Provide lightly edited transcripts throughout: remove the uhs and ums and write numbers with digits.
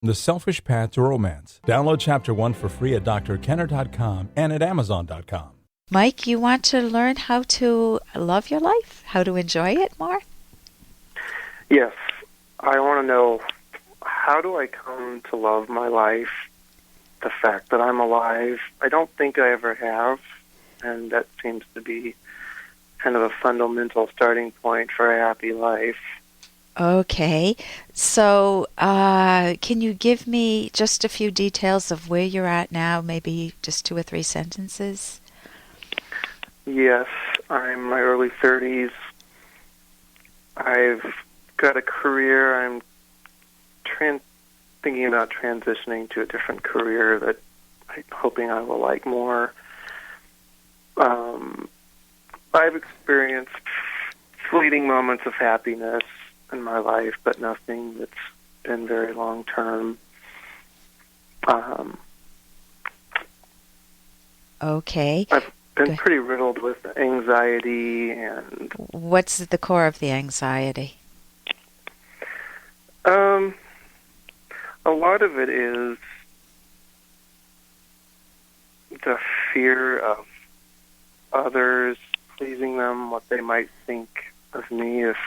The Selfish Path to Romance. Download Chapter 1 for free at drkenner.com and at amazon.com. Mike, you want to learn how to love your life, how to enjoy it more? Yes. I want to know, how do I come to love my life, the fact that I'm alive? I don't think I ever have, and that seems to be kind of a fundamental starting point for a happy life. Okay. So, can you give me just a few details of where you're at now, maybe just 2 or 3 sentences? Yes, I'm in my early 30s. I've got a career. I'm thinking about transitioning to a different career that I'm hoping I will like more. I've experienced fleeting moments of happiness in my life, but nothing that's been very long-term. Okay. I've been pretty riddled with anxiety and... What's at the core of the anxiety? A lot of it is the fear of others, pleasing them, what they might think of me if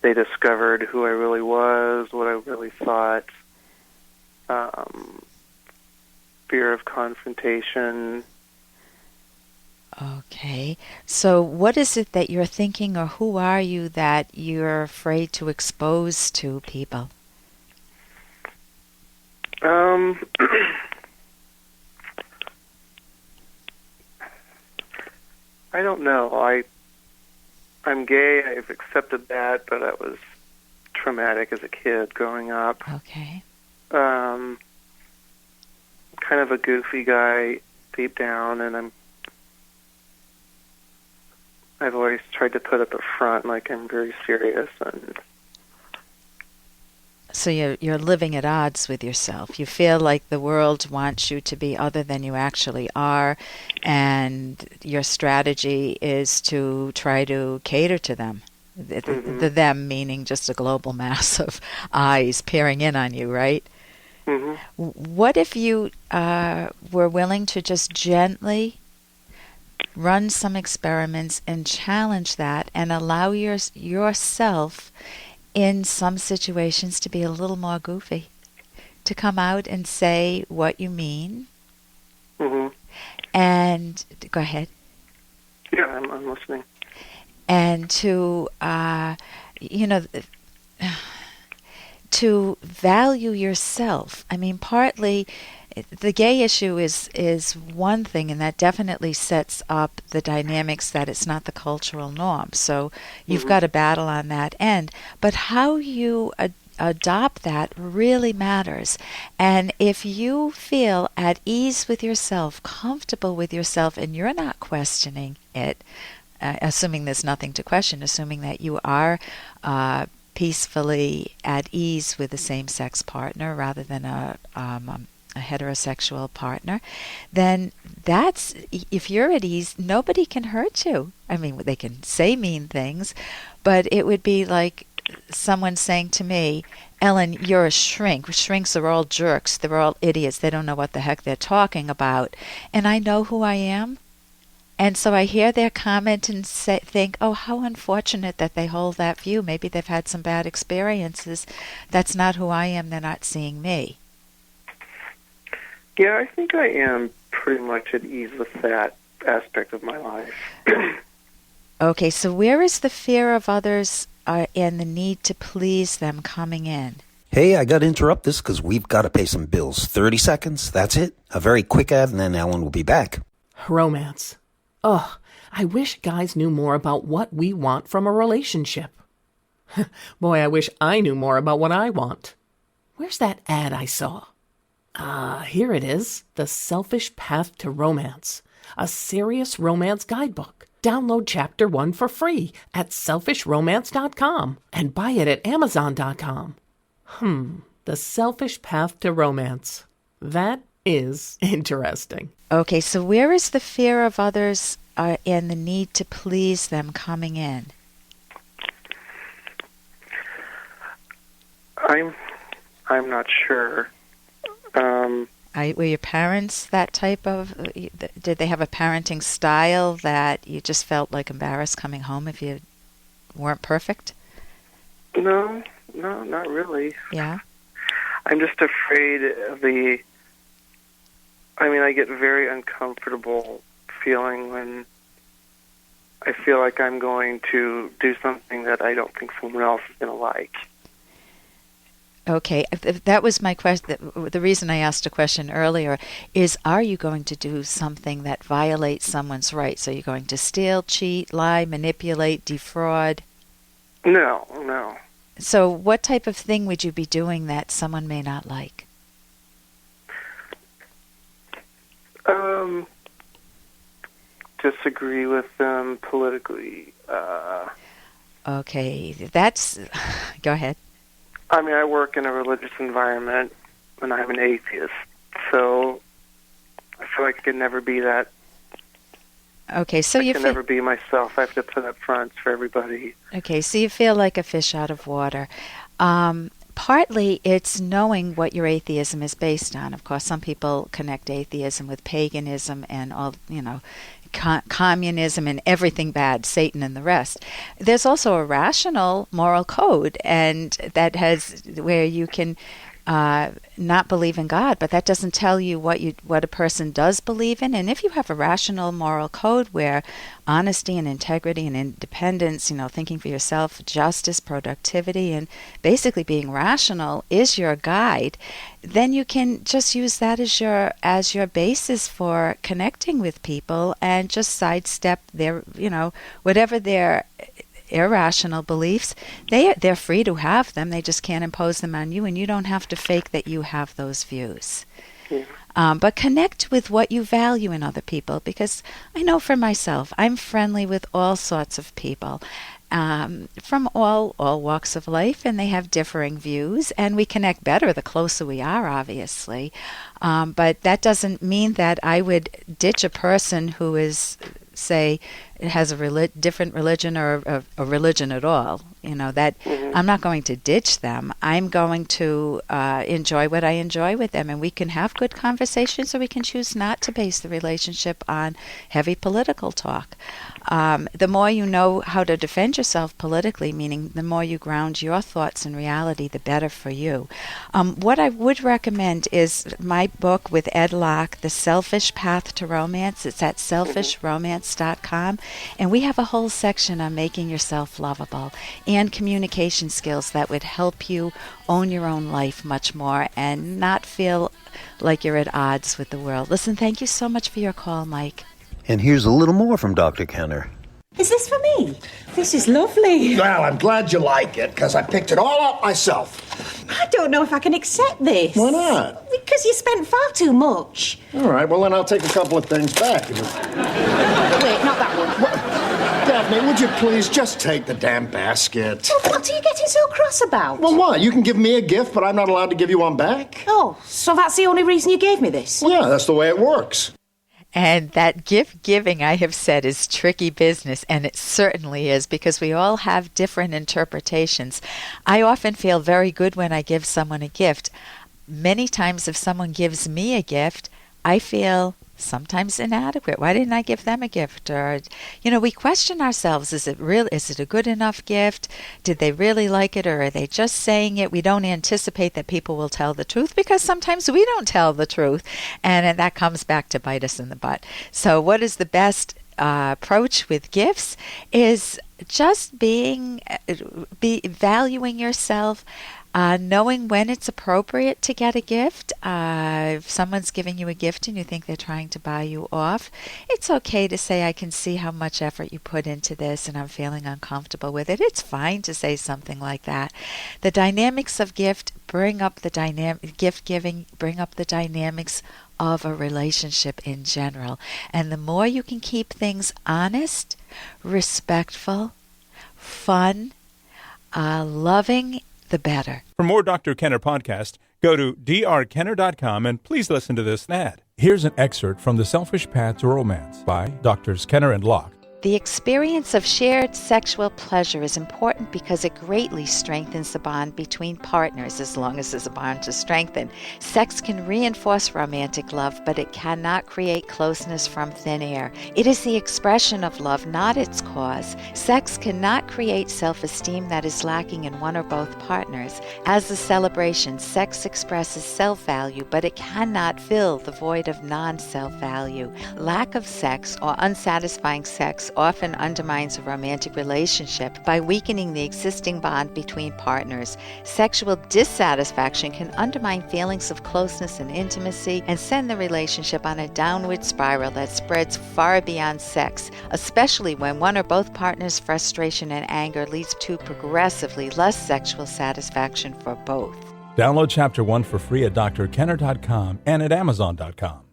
they discovered who I really was, what I really thought. Fear of confrontation. Okay. So what is it that you're thinking, or who are you that you're afraid to expose to people? I don't know. I'm gay. I've accepted that, but that was traumatic as a kid growing up. Okay. Kind of a goofy guy deep down, and I've always tried to put up a front like I'm very serious. And so you're living at odds with yourself. You feel like the world wants you to be other than you actually are, and your strategy is to try to cater to them. The them meaning just a global mass of eyes peering in on you, right? Mm-hmm. What if you were willing to just gently run some experiments and challenge that and allow yourself in some situations to be a little more goofy, to come out and say what you mean? Mm-hmm. And go ahead. Yeah, I'm listening. And to value yourself. I mean, partly the gay issue is one thing, and that definitely sets up the dynamics that it's not the cultural norm. So you've got a battle on that end. But how you adopt that really matters. And if you feel at ease with yourself, comfortable with yourself, and you're not questioning it, assuming there's nothing to question, assuming that you are peacefully at ease with the same-sex partner rather than a heterosexual partner, then that's, if you're at ease, nobody can hurt you. I mean, they can say mean things, but it would be like someone saying to me, Ellen, you're a shrink. Shrinks are all jerks. They're all idiots. They don't know what the heck they're talking about. And I know who I am. And so I hear their comment and think, oh, how unfortunate that they hold that view. Maybe they've had some bad experiences. That's not who I am. They're not seeing me. Yeah, I think I am pretty much at ease with that aspect of my life. Okay, so where is the fear of others and the need to please them coming in? Hey, I got to interrupt this because we've got to pay some bills. 30 seconds, that's it. A very quick ad, and then Ellen will be back. Romance. Ugh, I wish guys knew more about what we want from a relationship. Boy, I wish I knew more about what I want. Where's that ad I saw? Here it is. The Selfish Path to Romance. A serious romance guidebook. Download Chapter 1 for free at selfishromance.com and buy it at amazon.com. The Selfish Path to Romance. That is interesting. Okay, so where is the fear of others and the need to please them coming in? I'm not sure. Were your parents that type of, did they have a parenting style that you just felt like embarrassed coming home if you weren't perfect? No, not really. Yeah? I'm just afraid of I get very uncomfortable feeling when I feel like I'm going to do something that I don't think someone else is going to like. Okay, that was my question. The reason I asked a question earlier is, are you going to do something that violates someone's rights? Are you going to steal, cheat, lie, manipulate, defraud? No. So what type of thing would you be doing that someone may not like? Disagree with them politically. Okay, that's... Go ahead. I work in a religious environment, and I'm an atheist, so I feel like I can never be that. Okay, so I can never be myself. I have to put up fronts for everybody. Okay, so you feel like a fish out of water. Partly it's knowing what your atheism is based on. Of course, some people connect atheism with paganism and all, communism and everything bad, Satan and the rest. There's also a rational moral code, and that has where you can not believe in God, but that doesn't tell you what a person does believe in. And if you have a rational moral code where honesty and integrity and independence, thinking for yourself, justice, productivity, and basically being rational is your guide, then you can just use that as your basis for connecting with people and just sidestep their, whatever their irrational beliefs. They're free to have them. They just can't impose them on you, and you don't have to fake that you have those views. Yeah. But connect with what you value in other people, because I know for myself, I'm friendly with all sorts of people. From all walks of life, and they have differing views, and we connect better the closer we are, obviously. But that doesn't mean that I would ditch a person who is, say, has a different religion or a religion at all. That I'm not going to ditch them. I'm going to enjoy what I enjoy with them, and we can have good conversations, or we can choose not to base the relationship on heavy political talk. The more you know how to defend yourself politically, meaning the more you ground your thoughts in reality, the better for you. What I would recommend is my book with Ed Locke, The Selfish Path to Romance. It's at selfishromance.com, and we have a whole section on making yourself lovable and communication skills that would help you own your own life much more and not feel like you're at odds with the world. Listen, thank you so much for your call, Mike. And here's a little more from Dr. Kenner. Is this for me? This is lovely. Well, I'm glad you like it, because I picked it all up myself. I don't know if I can accept this. Why not? Because you spent far too much. All right, well, then I'll take a couple of things back. Wait, not that one. What? Daphne, would you please just take the damn basket? Well, what are you getting so cross about? Well, what? You can give me a gift, but I'm not allowed to give you one back? Oh, so that's the only reason you gave me this? Well, yeah, that's the way it works. And that gift giving, I have said, is tricky business, and it certainly is, because we all have different interpretations. I often feel very good when I give someone a gift. Many times if someone gives me a gift, I feel sometimes inadequate. Why didn't I give them a gift? Or, we question ourselves. Is it a good enough gift? Did they really like it, or are they just saying it? We don't anticipate that people will tell the truth, because sometimes we don't tell the truth, and that comes back to bite us in the butt. So what is the best approach with gifts is just valuing yourself, knowing when it's appropriate to get a gift. If someone's giving you a gift and you think they're trying to buy you off, it's okay to say, I can see how much effort you put into this and I'm feeling uncomfortable with it. It's fine to say something like that. The dynamics of gift giving bring up the dynamics of a relationship in general. And the more you can keep things honest, respectful, fun, loving, the better. For more Dr. Kenner podcast, go to drkenner.com and please listen to this ad. Here's an excerpt from The Selfish Path to Romance by Drs. Kenner and Locke. The experience of shared sexual pleasure is important because it greatly strengthens the bond between partners, as long as there's a bond to strengthen. Sex can reinforce romantic love, but it cannot create closeness from thin air. It is the expression of love, not its cause. Sex cannot create self-esteem that is lacking in one or both partners. As a celebration, sex expresses self-value, but it cannot fill the void of non-self-value. Lack of sex or unsatisfying sex often undermines a romantic relationship by weakening the existing bond between partners. Sexual dissatisfaction can undermine feelings of closeness and intimacy and send the relationship on a downward spiral that spreads far beyond sex, especially when one or both partners' frustration and anger leads to progressively less sexual satisfaction for both. Download Chapter 1 for free at drkenner.com and at amazon.com.